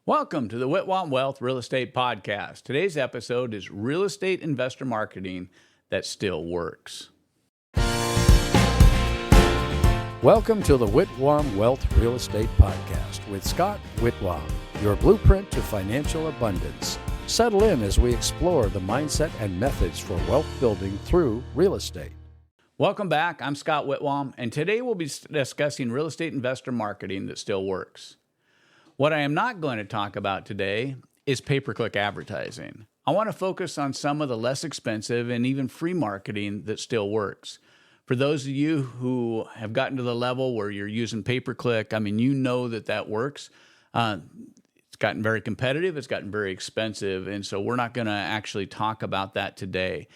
Welcome to the Witwam Wealth Real Estate Podcast. Today's episode is Real Estate Investor Marketing That Still Works. Welcome to the Witwam Wealth Real Estate Podcast with Scott Witwam, your blueprint to financial abundance. Settle in as we explore the mindset and methods for wealth building through real estate. Welcome back. I'm Scott Witwam, and today we'll be discussing real estate investor marketing that still works. What I am not going to talk about today is pay-per-click advertising. I want to focus on some of the less expensive and even free marketing that still works. For those of you who have gotten to the level where you're using pay-per-click, you know that works. It's gotten very competitive. It's gotten very expensive. And so we're not going to actually talk about that today.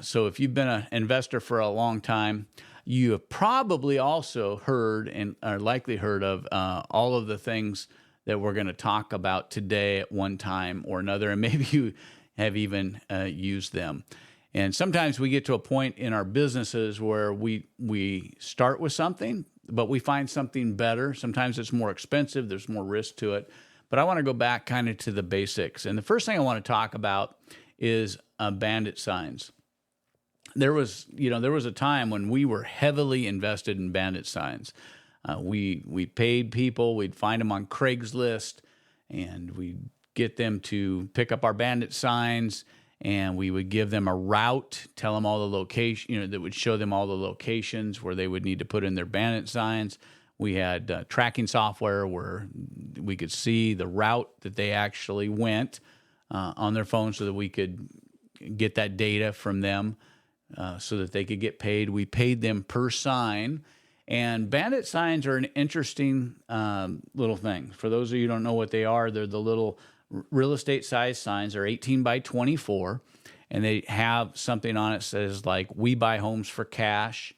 So if you've been an investor for a long time, you have probably also heard and are likely heard of all of the things that we're going to talk about today at one time or another, and maybe you have even used them. And sometimes we get to a point in our businesses where we start with something, but we find something better. Sometimes it's more expensive, there's more risk to it. But I want to go back kind of to the basics. And the first thing I want to talk about is bandit signs. There was a time when we were heavily invested in bandit signs. We paid people, we'd find them on Craigslist, and we'd get them to pick up our bandit signs, and we would give them a route, tell them all the location, that would show them all the locations where they would need to put in their bandit signs. We had tracking software where we could see the route that they actually went on their phone so that we could get that data from them so that they could get paid. We paid them per sign. And bandit signs are an interesting little thing. For those of you who don't know what they are, they're the little real estate size signs. They're 18 by 24, and they have something on it that says like, "We buy homes for cash."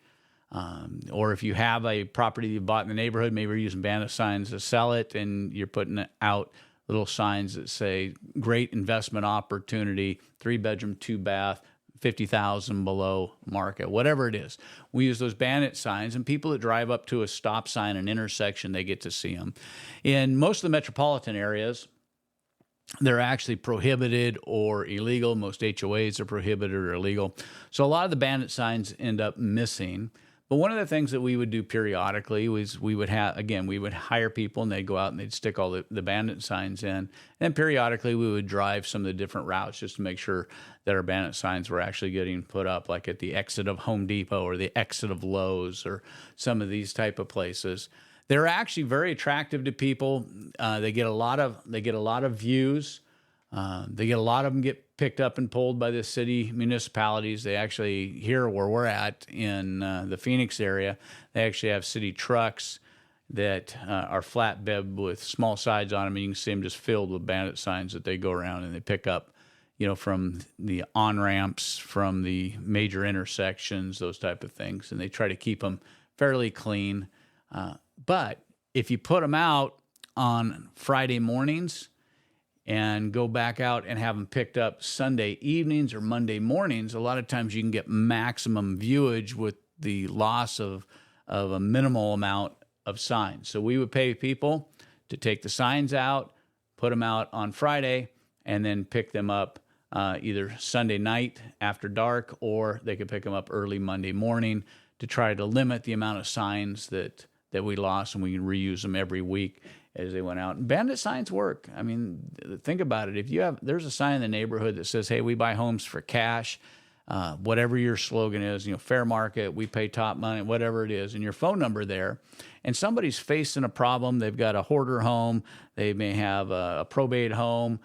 Or if you have a property you bought in the neighborhood, maybe you're using bandit signs to sell it, and you're putting out little signs that say, "Great investment opportunity, 3-bedroom, 2-bath, 50,000 below market," whatever it is. We use those bandit signs, and people that drive up to a stop sign, an intersection, they get to see them. In most of the metropolitan areas, they're actually prohibited or illegal. Most HOAs are prohibited or illegal. So a lot of the bandit signs end up missing. But one of the things that we would do periodically was we would hire people, and they'd go out and they'd stick all the bandit signs in. And periodically we would drive some of the different routes just to make sure that our bandit signs were actually getting put up, like at the exit of Home Depot or the exit of Lowe's or some of these type of places. They're actually very attractive to people. They get a lot of views. They get a lot of them get picked up and pulled by the city municipalities. They actually, here where we're at in the Phoenix area, they actually have city trucks that are flatbed with small sides on them, and you can see them just filled with bandit signs that they go around and they pick up, from the on-ramps, from the major intersections, those type of things, and they try to keep them fairly clean. But if you put them out on Friday mornings and go back out and have them picked up Sunday evenings or Monday mornings, a lot of times you can get maximum viewage with the loss of a minimal amount of signs. So we would pay people to take the signs out, put them out on Friday, and then pick them up either Sunday night after dark, or they could pick them up early Monday morning to try to limit the amount of signs that we lost, and we can reuse them every week as they went out. And bandit signs work. Think about it. There's a sign in the neighborhood that says, "Hey, we buy homes for cash," whatever your slogan is, fair market, we pay top money, whatever it is, and your phone number there, and somebody's facing a problem. They've got a hoarder home. They may have a probate home.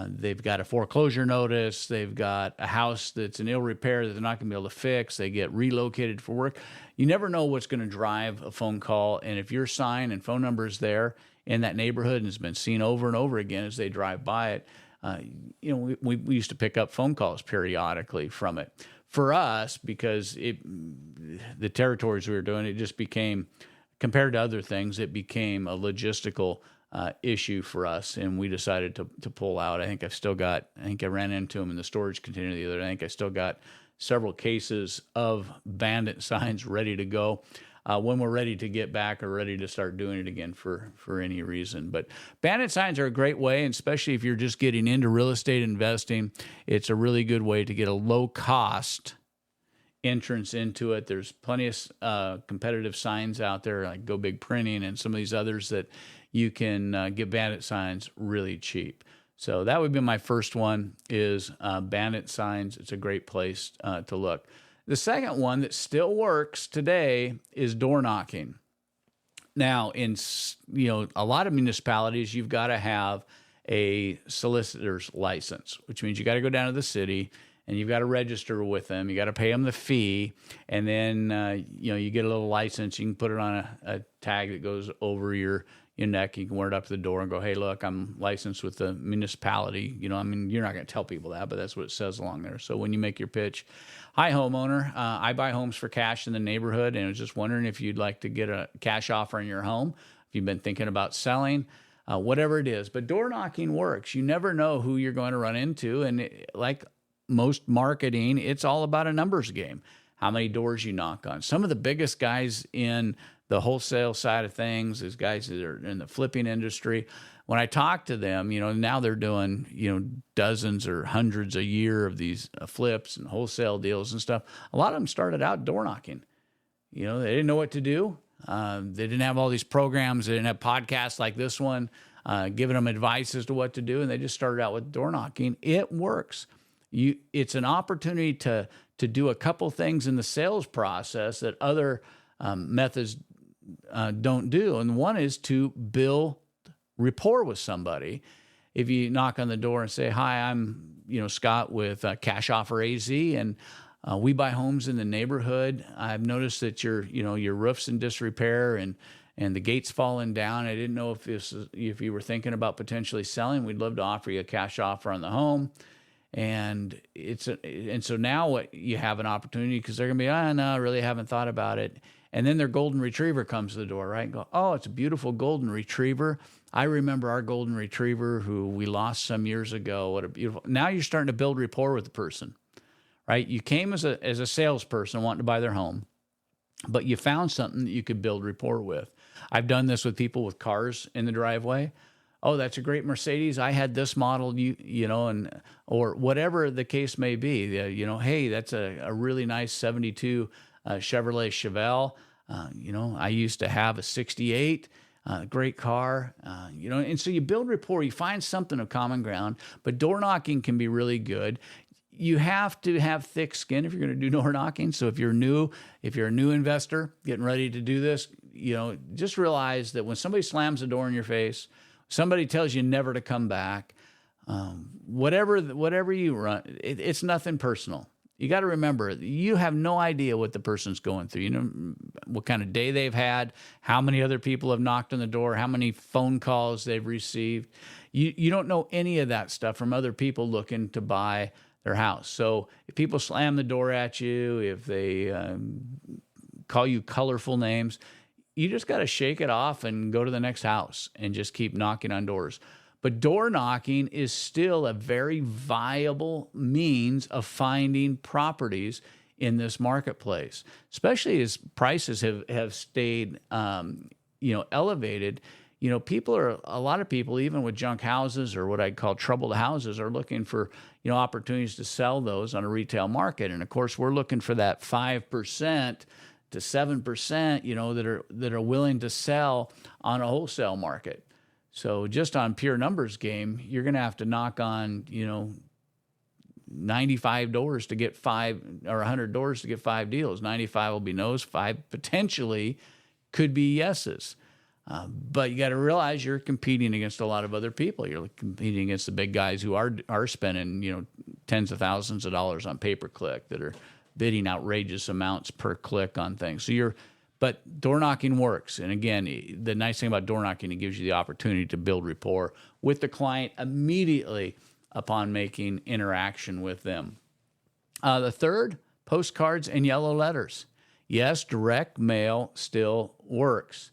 They've got a foreclosure notice. They've got a house that's in ill repair that they're not going to be able to fix. They get relocated for work. You never know what's going to drive a phone call. And if your sign and phone number is there in that neighborhood and has been seen over and over again as they drive by it, we used to pick up phone calls periodically from it. For us, because the territories we were doing, it just became, compared to other things, it became a logistical issue for us, and we decided to pull out. I think I ran into them in the storage container the other day. I think I still got several cases of bandit signs ready to go. when we're ready to get back or ready to start doing it again for any reason. But bandit signs are a great way, and especially if you're just getting into real estate investing, it's a really good way to get a low cost entrance into it. There's plenty of competitive signs out there like Go Big Printing and some of these others that you can get bandit signs really cheap. So that would be my first one is bandit signs. It's a great place to look. The second one that still works today is door knocking. Now, in a lot of municipalities, you've got to have a solicitor's license, which means you got to go down to the city and you've got to register with them. You got to pay them the fee, and then you get a little license. You can put it on a tag that goes over your neck. You can wear it up to the door and go, "Hey, look, I'm licensed with the municipality." You're not going to tell people that, but that's what it says along there. So when you make your pitch, "Hi, homeowner. I buy homes for cash in the neighborhood, and I was just wondering if you'd like to get a cash offer on your home. If you've been thinking about selling." Whatever it is. But door knocking works. You never know who you're going to run into. And like most marketing, it's all about a numbers game. How many doors you knock on. Some of the biggest guys in the wholesale side of things is guys that are in the flipping industry. When I talk to them, now they're doing, dozens or hundreds a year of these flips and wholesale deals and stuff. A lot of them started out door knocking. They didn't know what to do. They didn't have all these programs. They didn't have podcasts like this one giving them advice as to what to do. And they just started out with door knocking. It works. It's an opportunity to do a couple things in the sales process that other methods don't do. And one is to build rapport with somebody. If you knock on the door and say, "Hi, I'm Scott with Cash Offer AZ, and we buy homes in the neighborhood. I've noticed that your roof's in disrepair and the gate's fallen down. I didn't know if you were thinking about potentially selling. We'd love to offer you a cash offer on the home." And so now what you have an opportunity, because they're going to be, "No, I really haven't thought about it." And then their golden retriever comes to the door, right? And go, "Oh, it's a beautiful golden retriever. I remember our golden retriever who we lost some years ago. What a beautiful." Now you're starting to build rapport with the person, right? You came as a salesperson wanting to buy their home, but you found something that you could build rapport with. I've done this with people with cars in the driveway. "Oh, that's a great Mercedes. I had this model, or whatever the case may be. Hey, that's a really nice 72 Chevrolet Chevelle. I used to have a 68, great car, and so you build rapport. You find something of common ground, but door knocking can be really good. You have to have thick skin if you're going to do door knocking. So if you're a new investor getting ready to do this, just realize that when somebody slams the door in your face, somebody tells you never to come back, whatever you run, it's nothing personal. You got to remember, you have no idea what the person's going through. What kind of day they've had, how many other people have knocked on the door, how many phone calls they've received. You don't know any of that stuff from other people looking to buy their house. So if people slam the door at you, if they call you colorful names, you just got to shake it off and go to the next house and just keep knocking on doors. But door knocking is still a very viable means of finding properties in this marketplace, especially as prices have stayed, elevated. A lot of people, even with junk houses or what I'd call troubled houses, are looking for, opportunities to sell those on a retail market. And of course, we're looking for that 5% to 7%, that are willing to sell on a wholesale market. So just on pure numbers game, you're going to have to knock on, 95 doors to get 5, or 100 doors to get 5 deals. 95 will be no's, 5 potentially could be yeses. But you got to realize you're competing against a lot of other people. You're competing against the big guys who are spending, tens of thousands of dollars on pay-per-click, that are bidding outrageous amounts per click on things. But door knocking works. And again, the nice thing about door knocking, it gives you the opportunity to build rapport with the client immediately upon making interaction with them. The third, postcards and yellow letters. Yes, direct mail still works.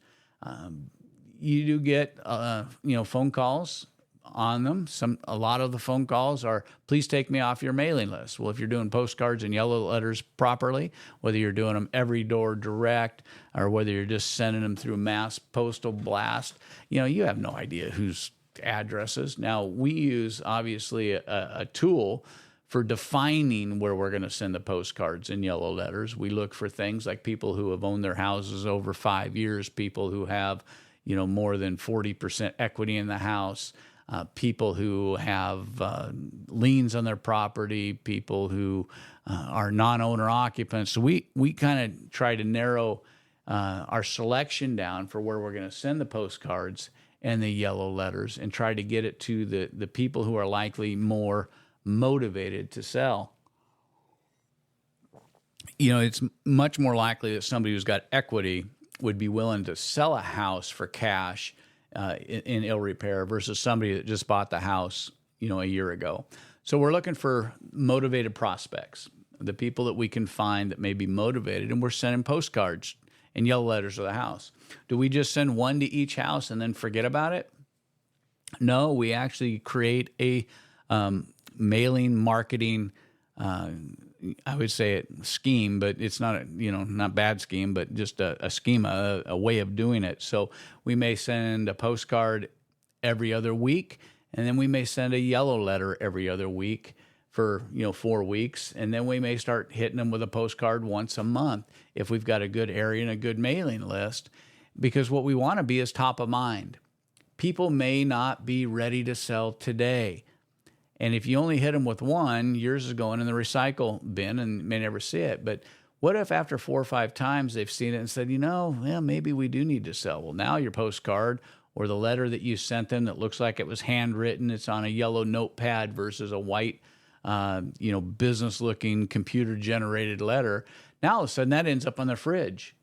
You do get, phone calls on them. A lot of the phone calls are, please take me off your mailing list. Well, if you're doing postcards and yellow letters properly, whether you're doing them every door direct or whether you're just sending them through mass postal blast, you have no idea whose addresses. Now, we use obviously a tool for defining where we're going to send the postcards in yellow letters. We look for things like people who have owned their houses over 5 years, people who have, more than 40% equity in the house, people who have liens on their property, people who are non-owner occupants. So we kind of try to narrow our selection down for where we're going to send the postcards and the yellow letters and try to get it to the people who are likely more motivated to sell. It's much more likely that somebody who's got equity would be willing to sell a house for cash in ill repair versus somebody that just bought the house, a year ago. So we're looking for motivated prospects, the people that we can find that may be motivated, and we're sending postcards and yellow letters to the house. Do we just send one to each house and then forget about it? No, we actually create a mailing marketing, I would say it scheme, but it's not not bad scheme, but just a schema, a way of doing it. So we may send a postcard every other week, and then we may send a yellow letter every other week for 4 weeks, and then we may start hitting them with a postcard once a month if we've got a good area and a good mailing list, because what we want to be is top of mind. People may not be ready to sell today. And if you only hit them with one, yours is going in the recycle bin and may never see it. But what if after 4 or 5 times they've seen it and said, maybe we do need to sell? Well, now your postcard or the letter that you sent them that looks like it was handwritten, it's on a yellow notepad versus a white, business-looking computer-generated letter. Now all of a sudden that ends up on their fridge.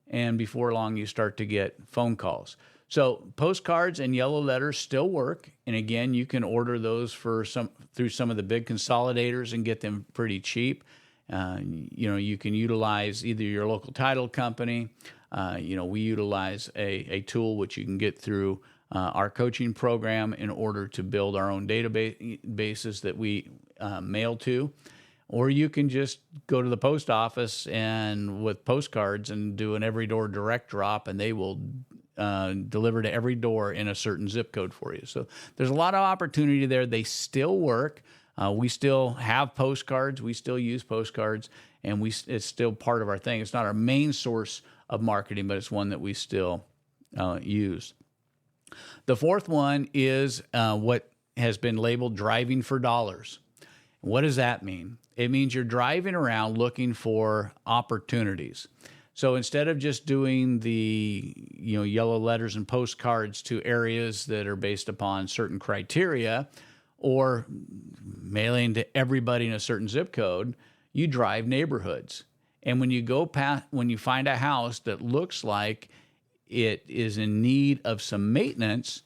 And before long, you start to get phone calls. So postcards and yellow letters still work. And again, you can order those through some of the big consolidators and get them pretty cheap. You can utilize either your local title company. We utilize a tool which you can get through our coaching program in order to build our own databases that we mail to. Or you can just go to the post office and with postcards and do an every door direct drop, and they will deliver to every door in a certain zip code for you. So there's a lot of opportunity there. They still work. We still have postcards. We still use postcards, and it's still part of our thing. It's not our main source of marketing, but it's one that we still use. The fourth one is what has been labeled driving for dollars. What does that mean? It means you're driving around looking for opportunities. So instead of just doing the yellow letters and postcards to areas that are based upon certain criteria or mailing to everybody in a certain zip code, you drive neighborhoods. And when you find a house that looks like it is in need of some maintenance,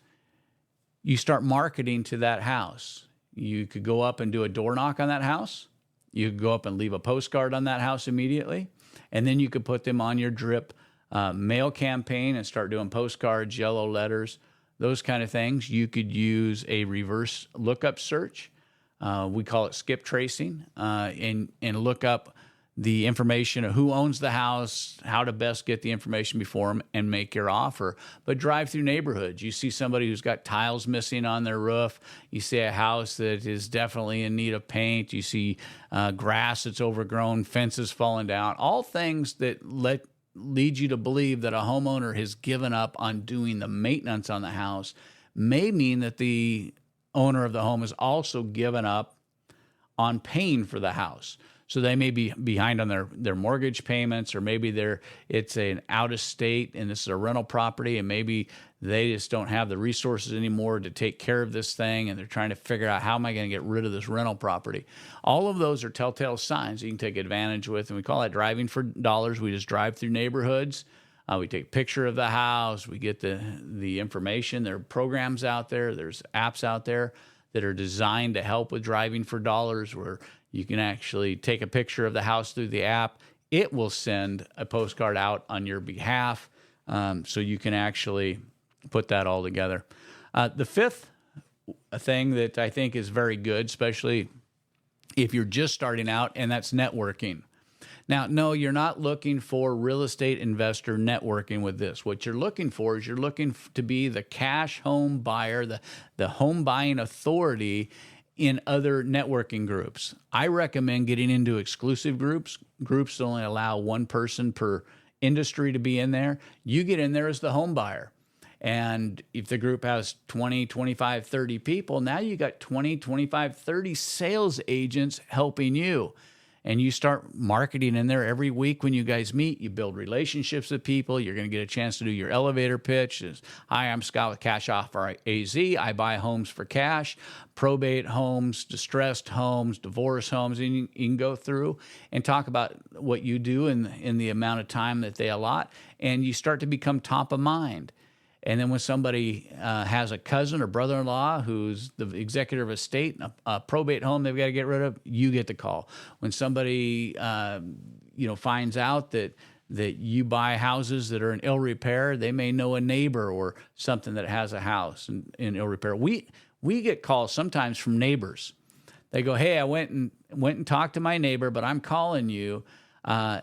you start marketing to that house. You could go up and do a door knock on that house. You could go up and leave a postcard on that house immediately. And then you could put them on your drip mail campaign and start doing postcards, yellow letters, those kind of things. You could use a reverse lookup search. We call it skip tracing, and look up the information of who owns the house, how to best get the information before them, and make your offer. But drive through neighborhoods. You see somebody who's got tiles missing on their roof. You see a house that is definitely in need of paint. You see grass that's overgrown, fences falling down, all things that lead you to believe that a homeowner has given up on doing the maintenance on the house may mean that the owner of the home has also given up on paying for the house. So they may be behind on their mortgage payments, or maybe it's an out of state and this is a rental property, and maybe they just don't have the resources anymore to take care of this thing, and they're trying to figure out, how am I going to get rid of this rental property? All of those are telltale signs you can take advantage with, and we call that driving for dollars. We just drive through neighborhoods. We take a picture of the house. We get the information. There are programs out there. There's apps out there that are designed to help with driving for dollars, where you can actually take a picture of the house through the app. It will send a postcard out on your behalf, so you can actually put that all together. The fifth a thing that I think is very good, especially if you're just starting out, and that's networking. Now, no, you're not looking for real estate investor networking with this. What you're looking for is you're looking to be the cash home buyer, the home buying authority in other networking groups. I recommend getting into exclusive groups that only allow one person per industry to be in there. You get in there as the home buyer. And if the group has 20, 25, 30 people, now you got 20, 25, 30 sales agents helping you. And you start marketing in there every week when you guys meet. You build relationships with people. You're going to get a chance to do your elevator pitch. Hi, I'm Scott with Cash Offer AZ. I buy homes for cash, probate homes, distressed homes, divorce homes. And you can go through and talk about what you do in the amount of time that they allot. And you start to become top of mind. And then when somebody has a cousin or brother-in-law who's the executive of a estate, a probate home they've got to get rid of, you get the call. When somebody finds out that you buy houses that are in ill repair, they may know a neighbor or something that has a house in ill repair. We get calls sometimes from neighbors. They go, "Hey, I went and talked to my neighbor, but I'm calling you.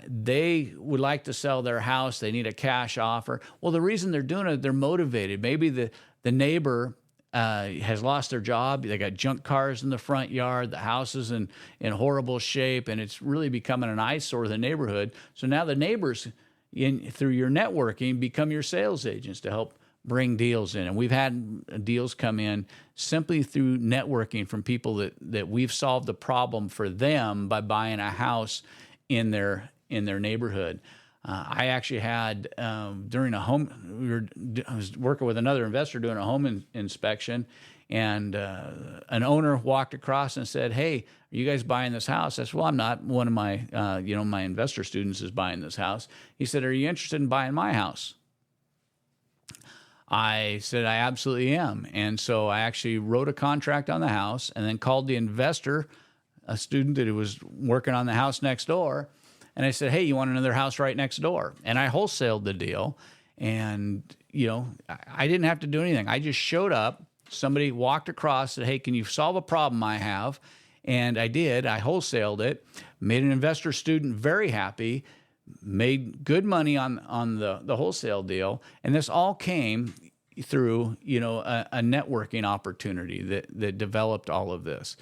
They would like to sell their house. They need a cash offer." Well, the reason they're doing it, they're motivated. Maybe the neighbor has lost their job. They got junk cars in the front yard. The house is in horrible shape, and it's really becoming an eyesore of the neighborhood. So now the neighbors, through your networking, become your sales agents to help bring deals in. And we've had deals come in simply through networking from people that we've solved the problem for them by buying a house in their neighborhood. I actually had during a home, I was working with another investor doing a home inspection, and an owner walked across and said, "Hey, are you guys buying this house?" I said, "Well, I'm not. One of my my investor students is buying this house." He said, "Are you interested in buying my house?" I said, "I absolutely am." And so I actually wrote a contract on the house and then called the investor, a student that was working on the house next door. And I said, "Hey, you want another house right next door?" And I wholesaled the deal. And, I didn't have to do anything. I just showed up. Somebody walked across, said, "Hey, can you solve a problem I have?" And I did. I wholesaled it, made an investor student very happy, made good money on the wholesale deal. And this all came through, a networking opportunity that developed all of this.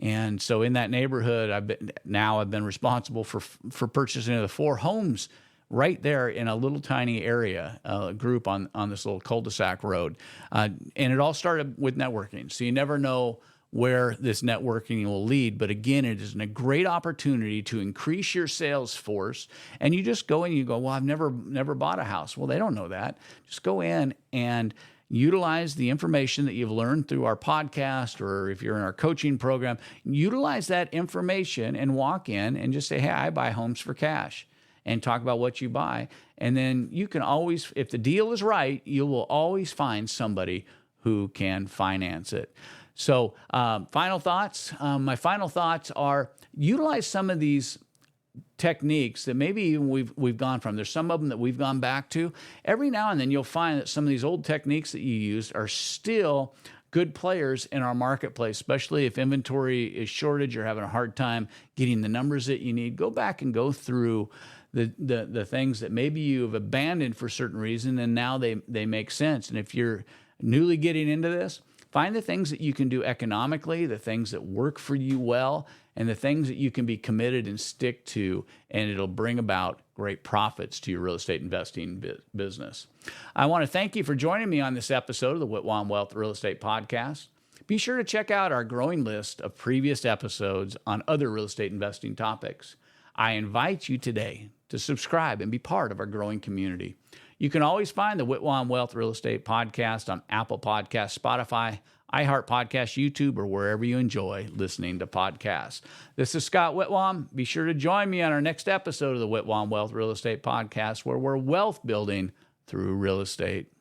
And so in that neighborhood, I've been responsible for purchasing the 4 homes right there in a little tiny area, group on this little cul-de-sac road. And it all started with networking. So you never know where this networking will lead. But again, it is a great opportunity to increase your sales force. And you just go in and you go, "Well, I've never bought a house." Well, they don't know that. Just go in and utilize the information that you've learned through our podcast, or if you're in our coaching program, utilize that information and walk in and just say, "Hey, I buy homes for cash," and talk about what you buy. And then you can always, if the deal is right, you will always find somebody who can finance it. So final thoughts. My final thoughts are utilize some of these techniques that maybe even we've gone from. There's some of them that we've gone back to. Every now and then you'll find that some of these old techniques that you used are still good players in our marketplace, especially if inventory is shortage, you're having a hard time getting the numbers that you need. Go back and go through the things that maybe you've abandoned for certain reason, and now they make sense. And if you're newly getting into this, find the things that you can do economically, the things that work for you well, and the things that you can be committed and stick to, and it'll bring about great profits to your real estate investing business. I want to thank you for joining me on this episode of the Witwam Wealth Real Estate Podcast. Be sure to check out our growing list of previous episodes on other real estate investing topics. I invite you today to subscribe and be part of our growing community. You can always find the Witwam Wealth Real Estate Podcast on Apple Podcasts, Spotify, iHeart Podcast, YouTube, or wherever you enjoy listening to podcasts. This is Scott Witwam. Be sure to join me on our next episode of the Witwam Wealth Real Estate Podcast, where we're wealth building through real estate.